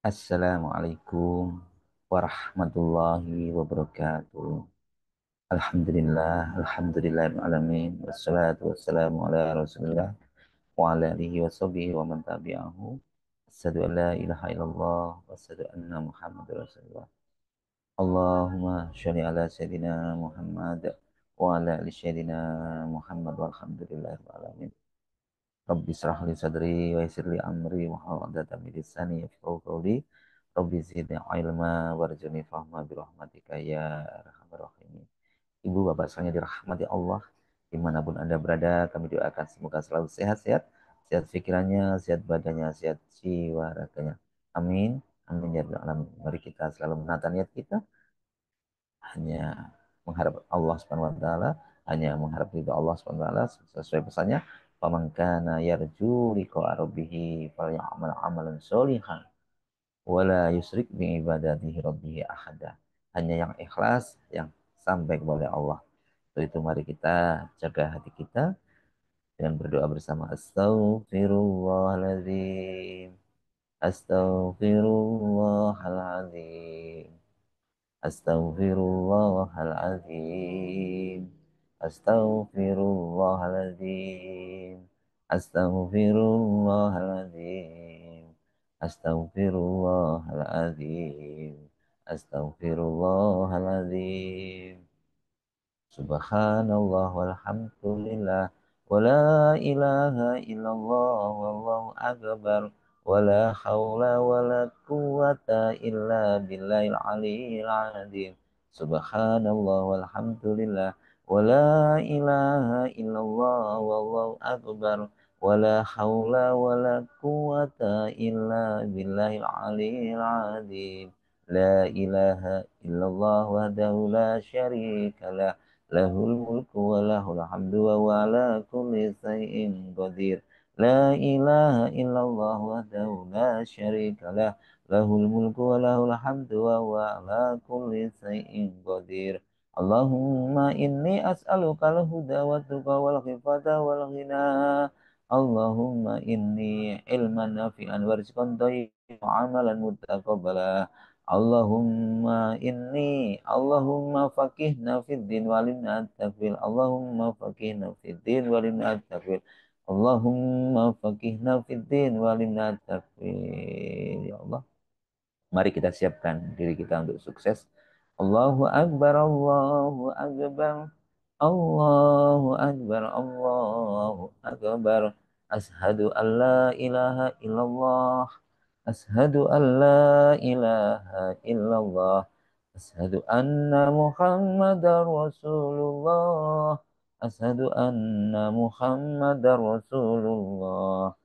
Assalamualaikum warahmatullahi wabarakatuh. Alhamdulillah, wassalatu wassalamu ala rasulillah wa ala alihi wa sahbihi wa man tabi'ahu. Asyhadu an la ilaha illallah wa asyhadu anna Muhammadar Rasulullah. Allahumma sholli ala sayyidina Muhammad wa ala ali sayyidina Muhammad walhamdulillahi rabbil alamin. Rabbi israh li sadri wa yassir li amri wa hlul 'uqdatam min lisani yafqahu qawli. Rabbi zidni ilma warzuqni fahma bi rahmatika ya arhamar rahimin. Ibu bapak sekalian dirahmati Allah, dimanapun Anda berada, kami doakan semoga selalu sehat-sehat, sehat pikirannya, sehat badannya, sehat jiwa raganya. Amin. Amin ya rabbal alamin. Mari kita selalu menata niat kita hanya mengharap Allah Subhanahu wa taala, hanya mengharap ridha Allah Subhanahu wa taala sesuai pesannya, "Faman kana yarju liqa'a rabbih falyamal amalan sholihan wa la yusyrik bi ibadatihi rabbih ahada." Hanya yang ikhlas yang sampai kepada Allah. Untuk itu mari kita jaga hati kita dengan berdoa bersama. Astaghfirullahaladzim, astaghfirullahaladzim, astaghfirullahaladzim, astaghfirullahaladzim, astaghfirullahaladzim, astaghfirullahaladzim, astaghfirullahaladzim. Subhanallah walhamdulillah wa la ilaha illallah wallahu akbar wa la hawla wa la quwata illa billahil aliyyil azim. Subhanallah walhamdulillah wa la ilaha illallah wallahu akbar wa la hawla wa la quwata illa billahil aliyyil azim. La ilaha illallah wahdahu la syarika lah, lahul mulku wa lahul hamdu wa huwa ala kulli syai'in qadir. La ilaha illallah wahdahu la syarikalah, lahul mulku wa lahul hamdu wa huwa ala kulli syai'in qadir. Allahumma inni as'aluka al-huda wa tuqa wal khifata wal ghina. Allahumma inni ilman nafi'an warzuqan thayyiban wa amalan mutaqabbala. Allahumma faqihna fid din walimna at-tafwil. Allahumma faqihna fid din walimna at-tafwil. Allahumma faqihna fid din walimna at-tafwil. Ya Allah, mari kita siapkan diri kita untuk sukses. Allahu Akbar, Allahu Akbar, Allahu Akbar, Allahu Akbar. Ashadu an la ilaha illallah. Ashadu an la ilaha illallah. Ashadu anna Muhammadar Rasulullah. Ashadu anna Muhammadar Rasulullah.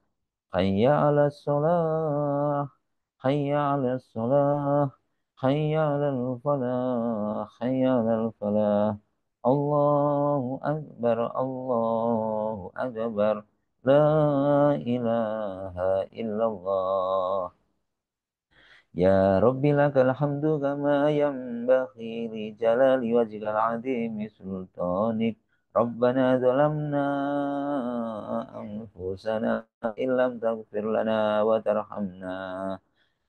Hayya ala salah, hayya ala salah, hayya ala falah, hayya ala falah. Allahu Akbar, Allahu Akbar. La ilaha illallah. Ya Rabbi lakal hamdu kama yanbaghi li jalali wajhikal azimi sultanik. Rabbana zalamna anfusana illam taghfir lana wa tarhamna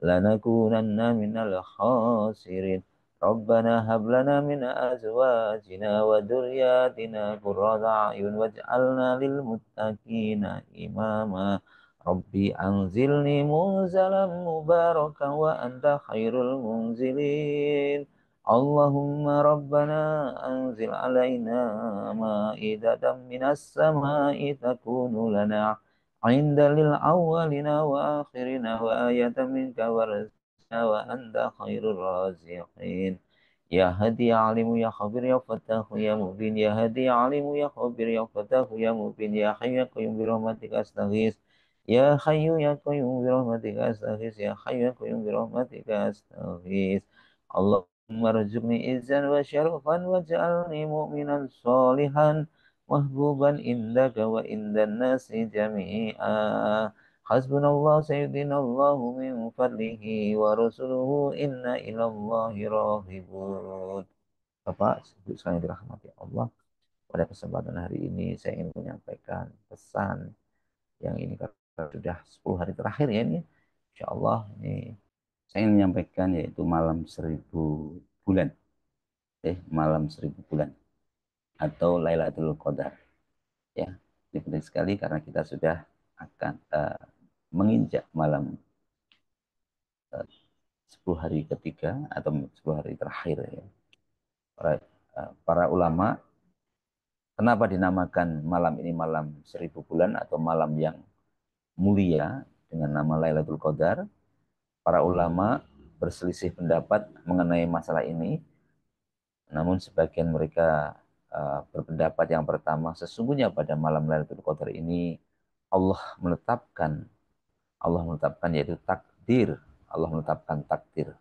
lanakunanna minal khasirin. Rabbana hab lana min azwajina wa dhurriyyatina qurrata a'yun waj'alna lil muttaqina imama. Rabbi anzilni munzalan mubarakan wa anta khairul munzilin. Allahumma rabbana anzil alaina ma'idatan minas sama'i takunu lana inda lil awwalina wa akhirina wa ayatan minka warasna wa anta khairul raziqin. Ya hadi ya alimu ya khabir ya fatahu ya mubin. Ya hadi ya alimu ya khabir ya fatahu ya mubin. Ya hayyu ya qayyum bi rahmatika astaghis. Ya hayyu ya qayyum bi rahmatika astaghis. Ya hayyu ya qayyum bi rahmatika astaghis. Allahumma rzuqni izzan wa syarafan waj'alni mu'minan sholihan mahbuban indaka wa indan nasi jami'a. Hasbunallah sayyidinallahu min fadlihi wa rasuluhu inna ilallahi rahibun. Bapak, Ibu sekalian dirahmati Allah, pada kesempatan hari ini saya ingin menyampaikan pesan yang ini karena sudah 10 hari terakhir ya ini. Insya Allah ini saya ingin menyampaikan yaitu malam 1000 bulan, malam 1000 bulan atau Lailatul Qadar. Ya, ini penting sekali karena kita sudah akan menginjak malam 10 hari ketiga atau 10 hari terakhir ya. Para ulama kenapa dinamakan malam ini malam 1000 bulan atau malam yang mulia dengan nama Lailatul Qadar? Para ulama berselisih pendapat mengenai masalah ini, namun sebagian mereka berpendapat yang pertama, sesungguhnya pada malam Lailatul Qadar ini Allah menetapkan Allah menetapkan yaitu takdir. Allah menetapkan takdir.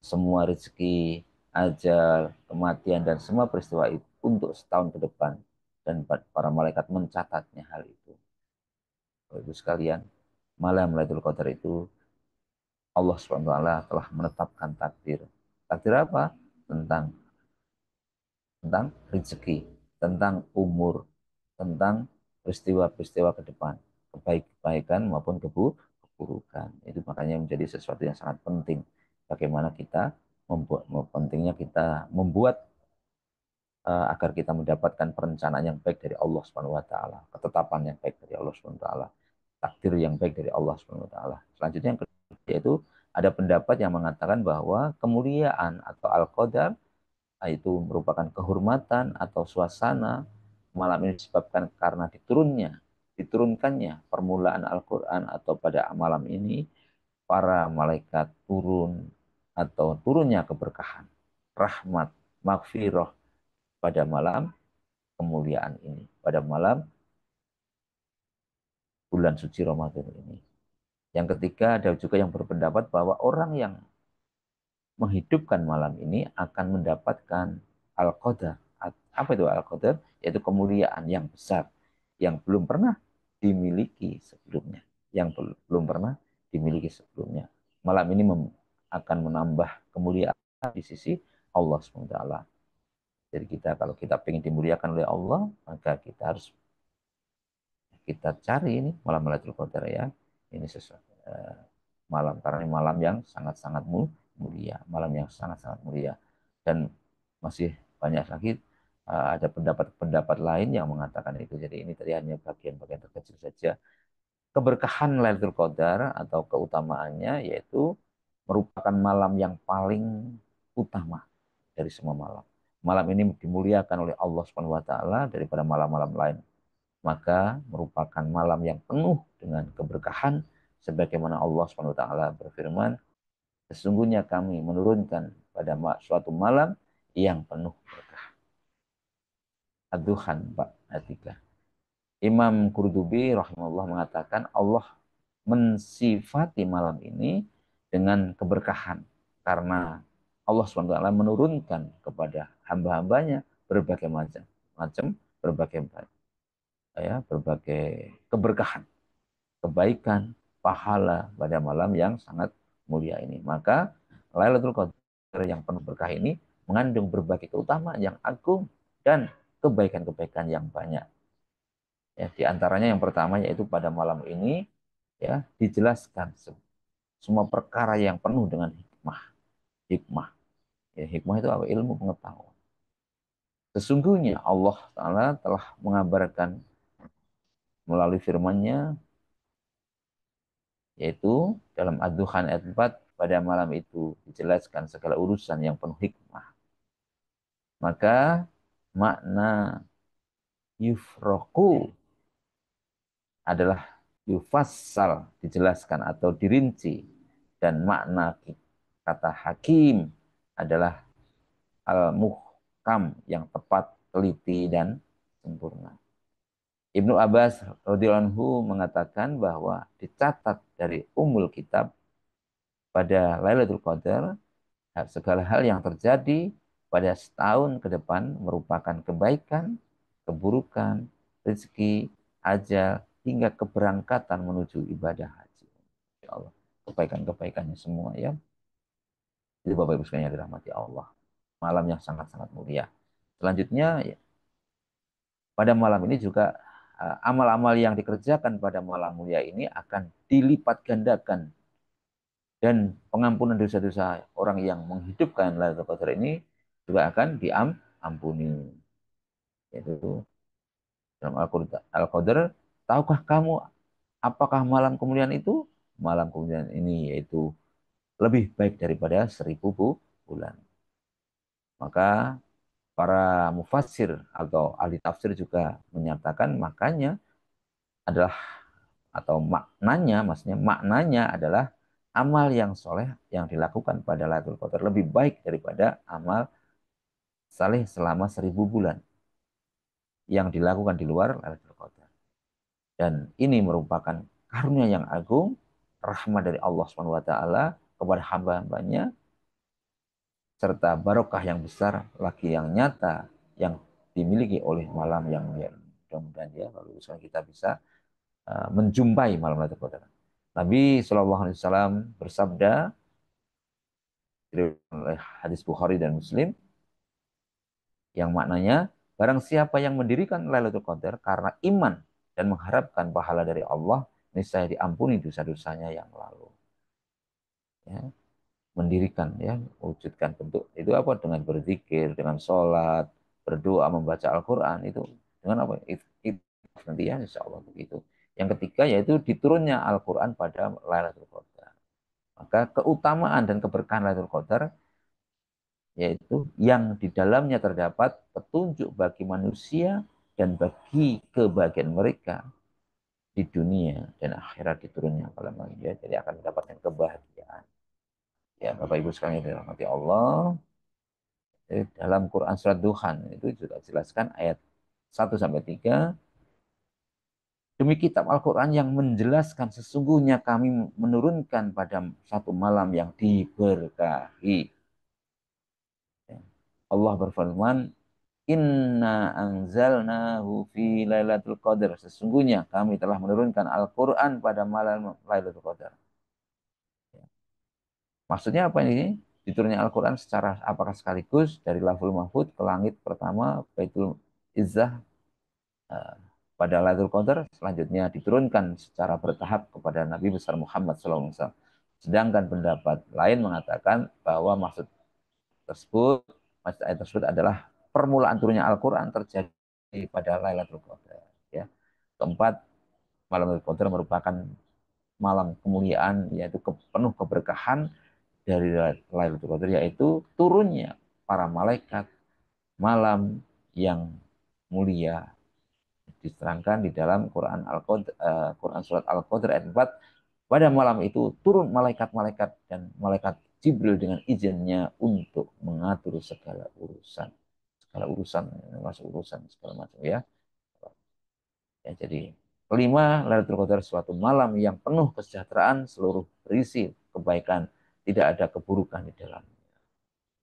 Semua rezeki, ajal, kematian, dan semua peristiwa itu untuk setahun ke depan. Dan para malaikat mencatatnya hal itu. Bapak Ibu sekalian, malam Lailatul Qadar itu Allah SWT telah menetapkan takdir. Takdir apa? Tentang tentang rezeki, tentang umur, tentang peristiwa-peristiwa ke depan, kebaikan maupun keburukan. Itu makanya menjadi sesuatu yang sangat penting. Bagaimana kita pentingnya kita membuat agar kita mendapatkan perencanaan yang baik dari Allah Subhanahu wa taala, ketetapan yang baik dari Allah Subhanahu wa taala, takdir yang baik dari Allah Subhanahu wa taala. Selanjutnya yang kedua yaitu ada pendapat yang mengatakan bahwa kemuliaan atau al-qadar itu merupakan kehormatan atau suasana malam ini disebabkan karena diturunkannya permulaan Al-Quran atau pada malam ini para malaikat turun atau turunnya keberkahan, rahmat, maghfirah pada malam kemuliaan ini, pada malam bulan suci Ramadan ini. Yang ketiga ada juga yang berpendapat bahwa orang yang menghidupkan malam ini akan mendapatkan al-qadar. Apa itu al-qadar? Yaitu kemuliaan yang besar yang belum pernah dimiliki sebelumnya, yang belum pernah dimiliki sebelumnya. Malam ini akan menambah kemuliaan di sisi Allah SWT. Jadi kita kalau kita ingin dimuliakan oleh Allah, maka kita harus kita cari ini malam Lailatul Qadar ya. Ini sesuatu malam karena ini malam yang sangat-sangat mulia, malam yang sangat-sangat mulia. Dan masih banyak lagi ada pendapat-pendapat lain yang mengatakan itu. Jadi ini tadi hanya bagian-bagian terkecil saja. Keberkahan Lailatul Qadar atau keutamaannya yaitu merupakan malam yang paling utama dari semua malam. Malam ini dimuliakan oleh Allah Subhanahu wa taala daripada malam-malam lain, maka merupakan malam yang penuh dengan keberkahan sebagaimana Allah Subhanahu wa taala berfirman, sesungguhnya kami menurunkan pada suatu malam yang penuh berkah. Ad-Duhan ayat 3. Imam Qurtubi rahimahullah mengatakan Allah mensifati malam ini dengan keberkahan karena Allah SWT menurunkan kepada hamba-hambanya berbagai macam berbagai berbagai keberkahan, kebaikan, pahala pada malam yang sangat mulia ini. Maka Lailatul Qadar yang penuh berkah ini mengandung berbagai keutamaan yang agung dan kebaikan-kebaikan yang banyak. Ya, di antaranya yang pertama yaitu pada malam ini ya dijelaskan semua perkara yang penuh dengan hikmah. Hikmah. Ya, hikmah itu apa? Ilmu pengetahuan. Sesungguhnya Allah Ta'ala telah mengabarkan melalui firman-Nya yaitu dalam Ad-Dukhan ayat 4 pada malam itu dijelaskan segala urusan yang penuh hikmah. Maka makna yufroku adalah yufassal, dijelaskan atau dirinci. Dan makna kata hakim adalah al-muhkam, yang tepat, teliti, dan sempurna. Ibnu Abbas radhiyallahu anhu mengatakan bahwa dicatat dari Ummul Kitab pada Lailatul Qadar segala hal yang terjadi pada setahun ke depan merupakan kebaikan, keburukan, rezeki, ajal, hingga keberangkatan menuju ibadah haji. Ya Allah, kebaikan-kebaikannya semua ya. Itu Bapak Ibu sekalian yang dirahmati Allah. Malam yang sangat-sangat mulia. Selanjutnya, ya, pada malam ini juga amal-amal yang dikerjakan pada malam mulia ini akan dilipat gandakan Dan pengampunan dosa-dosa orang yang menghidupkan Lailatul Qadar ini juga akan diampuni. Itu dalam Al-Qadar, tahukah kamu apakah malam kemuliaan itu? Malam kemuliaan ini yaitu lebih baik daripada 1000 bulan. Maka para mufassir atau ahli tafsir juga menyatakan makanya adalah atau maknanya, maksudnya maknanya adalah amal yang soleh yang dilakukan pada Lailatul Qadar lebih baik daripada amal saleh selama 1000 bulan yang dilakukan di luar Lailatul Qadar. Dan ini merupakan karunia yang agung, rahmat dari Allah Subhanahu wa taala kepada hamba-hambanya, serta barokah yang besar lagi yang nyata yang dimiliki oleh malam yang mulia. Mudah-mudahan ya kalau misalnya kita bisa menjumpai malam Lailatul Qadar. Nabi Shallallahu Alaihi Wasallam bersabda oleh hadis Bukhari dan Muslim yang maknanya barang siapa yang mendirikan Lailatul Qadar karena iman dan mengharapkan pahala dari Allah, niscaya diampuni dosa-dosanya yang lalu. Ya, mendirikan ya, wujudkan bentuk itu apa dengan berzikir, dengan sholat, berdoa, membaca Al-Quran itu dengan apa? Itu nanti ya insya Allah begitu. Yang ketiga yaitu diturunnya Al-Quran pada Lailatul Qadar. Maka keutamaan dan keberkahan Lailatul Qadar yaitu yang di dalamnya terdapat petunjuk bagi manusia dan bagi kebahagiaan mereka di dunia dan akhirat diturunnya pada manusia, jadi akan mendapatkan kebahagiaan. Ya Bapak Ibu sekalian yang dirahmati Allah, jadi dalam Quran surat Duhan itu juga jelaskan ayat 1 sampai 3, demi kitab Al-Quran yang menjelaskan sesungguhnya kami menurunkan pada satu malam yang diberkahi. Ya. Allah berfirman, Inna anzalnahu fi lailatul qadar. Sesungguhnya kami telah menurunkan Al-Quran pada malam Lailatul Qadar. Maksudnya apa ini? Diturunnya Al-Quran secara apakah sekaligus dari Lafzul Mahfud ke langit pertama, Baitul Izzah eh, pada Lailatul Qadar, selanjutnya diturunkan secara bertahap kepada Nabi besar Muhammad SAW. Sedangkan pendapat lain mengatakan bahwa tersebut, maksud ayat tersebut adalah permulaan turunnya Al-Quran terjadi pada Lailatul Qadar. Ya. Keempat, malam Lailatul Qadar merupakan malam kemuliaan, yaitu penuh keberkahan dari Lailatul Qadar, yaitu turunnya para malaikat malam yang mulia. Diterangkan di dalam Quran surat Al-Qadar ayat 4, pada malam itu turun malaikat-malaikat dan malaikat Jibril dengan izinnya untuk mengatur segala urusan. Segala urusan, masuk urusan segala macam ya. Ya, jadi kelima, Lailatul Qadar suatu malam yang penuh kesejahteraan, seluruh berisi kebaikan, tidak ada keburukan di dalamnya.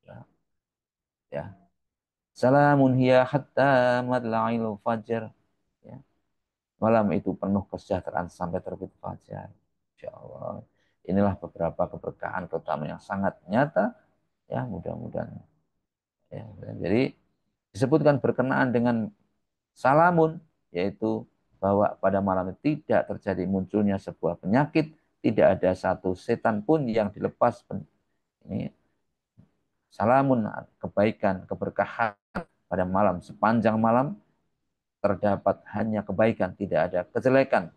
Ya, ya. Salamun hiya hatta madla'il fajar. Ya. Malam itu penuh kesejahteraan sampai terbit fajar. Insya Allah. Inilah beberapa keberkahan terutama yang sangat nyata. Ya, mudah-mudahan. Ya, jadi disebutkan berkenaan dengan salamun, yaitu bahwa pada malam itu tidak terjadi munculnya sebuah penyakit, tidak ada satu setan pun yang dilepas. Ini salamun, kebaikan, keberkahan pada malam. Sepanjang malam terdapat hanya kebaikan, tidak ada kejelekan.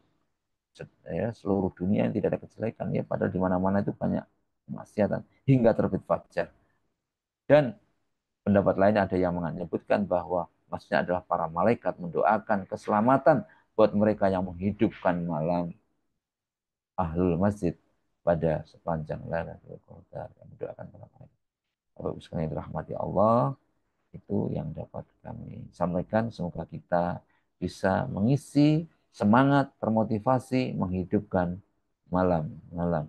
Ya, seluruh dunia tidak ada kejelekan ya, padahal di mana-mana itu banyak kemaksiatan hingga terbit fajar. Dan pendapat lain ada yang menyebutkan bahwa maksudnya adalah para malaikat mendoakan keselamatan buat mereka yang menghidupkan malam ahlul masjid pada sepanjang Lailatul Qadar, yang mendoakan para malaikat. Bapak Ibu sekalian dirahmati Allah, itu yang dapat kami sampaikan. Semoga kita bisa mengisi semangat, termotivasi menghidupkan malam-malam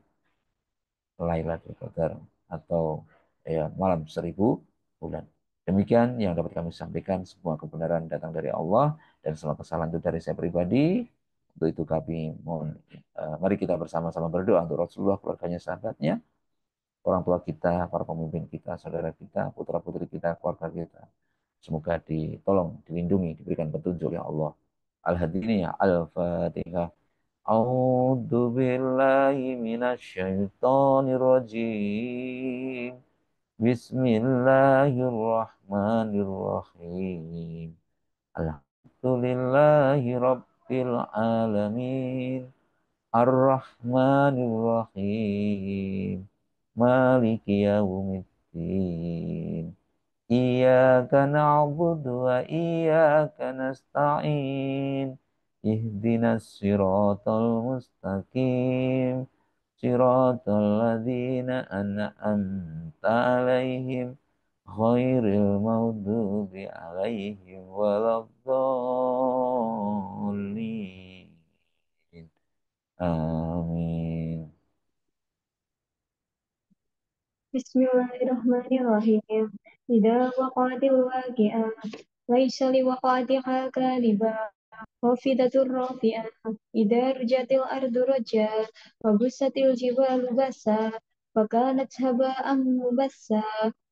Lailatul Qadar atau ya malam 1000 bulan. Demikian yang dapat kami sampaikan. Semua kebenaran datang dari Allah dan semua kesalahan itu dari saya pribadi. Untuk itu kami mohon, mari kita bersama-sama berdoa untuk Rasulullah, keluarganya, sahabatnya, orang tua kita, para pemimpin kita, saudara kita, putra-putri kita, keluarga kita. Semoga ditolong, dilindungi, diberikan petunjuk ya Allah. Al-Hadiniyah, Al-Fatihah. A'udzu billahi minasyaitonir rajim. Bismillahirrahmanirrahim. Alhamdulillahi rabbil alamin. Ar-Rahmanir-Rahim. Maliki yaumiddin. Iyyaka na'budu wa iyyaka nasta'in. Ihdinas siratal mustaqim. Siratal ladzina an'amta 'alaihim ghairil maghdubi 'alaihim waladdallin. Amin. Bismillahirrahmanirrahim. Idza waqa'atil waqi'ah laisa liwaqa'atiha kadhibah khafidatur rafi'ah idza rujatil ardu raja wa bussatil jibalu bassa wa kanat haba'an mubassa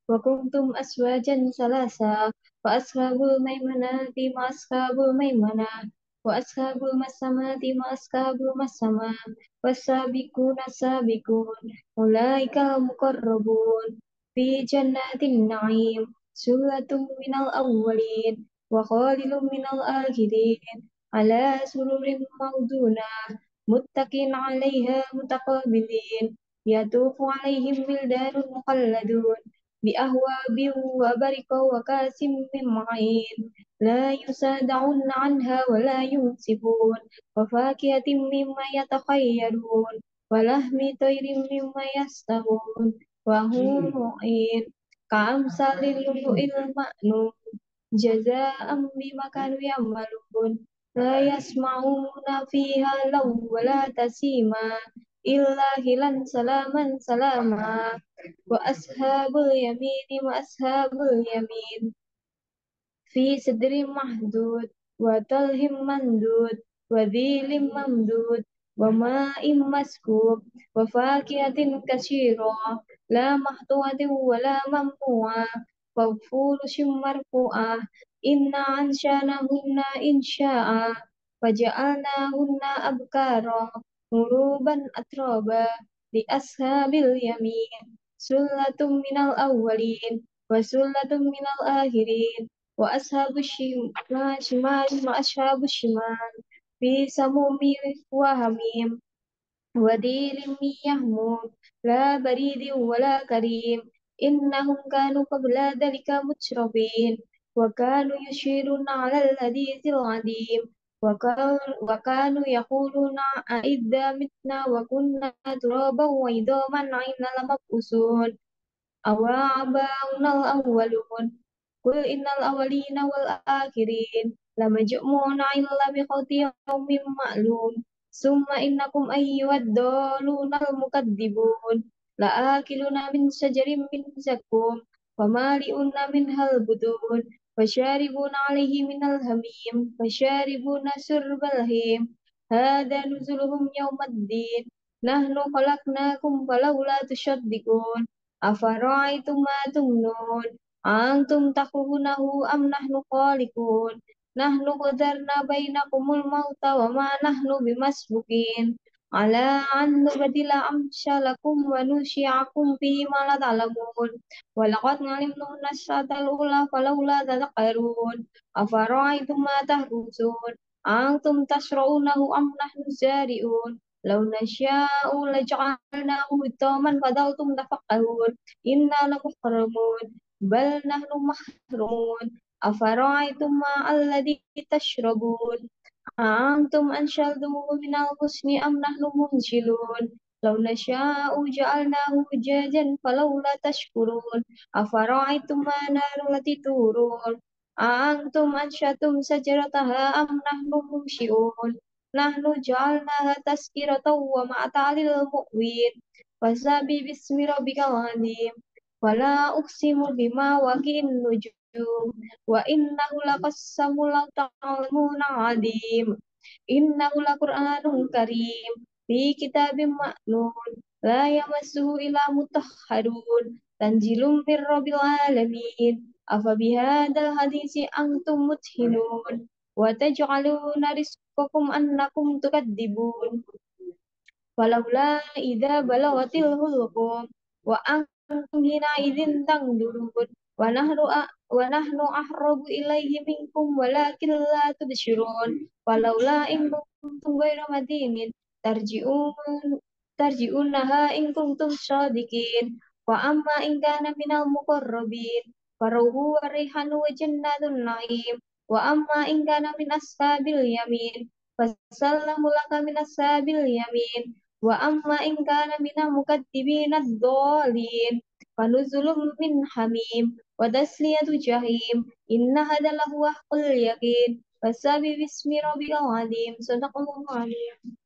wa kuntum aswajan salasa wa ashabul maimanati ma ashabul maimanah wa ashabul masamati ma ashabul masamah wasabiquna sabiqun ulaika muqarrabun fi jannatin na'im sulatum minal awwalin wa qalilun minal akhirin ala sururin mawdunah muttaqin 'alaiha mutaqabilin yatufu 'alaihim wildanun mukhalladun bi ahwabin wa bariqa wa kasim min ma'in la yusada'un 'anha wa la yunsifun wa fakihatin mimma yatakhayyarun wa lahmi tayrin mimma yastahun wa huru'in ka'amsalil lu'lu'il ma'nun jaza'an bima kanu ya'malun la yasma'una fiha law wa la tasima illa hilan salaman salama wa ashabul yamini wa ashabul yamin fi sidrin mahdud wa talhim mandud wa dhilim mamdud wa ma'im maskub wa fakihatin katsira la mahtuatin wa la mamnu'a wa furushim marfu'ah inna anshanahunna insha'a faja'alnahunna abkara uruban atraba li ashabil yamin sullatum minal awwalin wa sullatum minal akhirin wa ashabu shimal ma ashabu shimal fi samumi wa hamim wa dilin min yahmum la baridin wa la karim innahum kanu qabla dhalika mutrafin wa kanu yushiruna ala al-hadithil adim wa kanu yaquluna a'idza mitna wa kunna turaban wa idhaman a'inna lamab'usun awa aba'unal awwalun Qul innal awwalina wal akhirin lamajmu'una ila miqati yaumin ma'lum summa innakum ayyuhad dalunal mukaddibun la'akiluna min syajarin min zakum famali'una minhal butun fasharibuna 'alaihi minal hamim fasharibuna syurbal him hadha nuzuluhum yaumaddin nahnu khalaqnakum falawla tusaddiqun afara'aytum ma tumnun antum takhluqunahu am nahnu khaliqun nahnu qadarna bainakumul mauta wa ma nahnu bimasbuqin ala an nubadila amsalakum wa nusyi'akum fihi ma la ta'lamun wa laqad ngalimna nasratal ula falawla tadhakkarun afara'aytum ma tahrusun antum tasra'unahu am nahnu zari'un law nasya'u laja'alnahu hutaman fadaltum tafakkahun inna lamuhramun bal nahnu mahrumun afara'aytum ma'alladhi tashrabun أأنتم أنشأتموه من الغصن أم نحن منزلون لو نشاء جعلناه أجاجا فلولا تشكرون أفرأيتم ما النار التي تورون أأنتم أنشأتم شجرتها أم نحن المنشئون نحن جعلناها تذكرة ومتاعا للمقوين فسبح باسم ربك العظيم ولا أقسم بما وقع النجوم وإنه لقسم لو تعلمون عظيم إنه لقرآن كريم في كتاب مكنون لا يمسه إلا مطهرون تنزيل من رب العالمين أفبهذا الحديث أنتم مدهنون وتجعلون رزقكم أنكم تكذبون ولولا إذا بلغت الحلقوم وأنتم حينئذ تنظرون ونحن أقرب إليه منكم ولكن لا تبصرون ولولا إن كنتم غير مدينين ترجعون ترجعونها إن كنتم صادقين وأما إن كان من المقربين فروح وريحان وجنات النعيم وأما إن كان من أصحاب اليمين فسلم لك من أصحاب اليمين وأما إن كان من المكذبين الضالين فنزل من حميم وتسلية جحيم إن هذا لهو حق اليقين فسبح باسم ربك العظيم صدق الله العظيم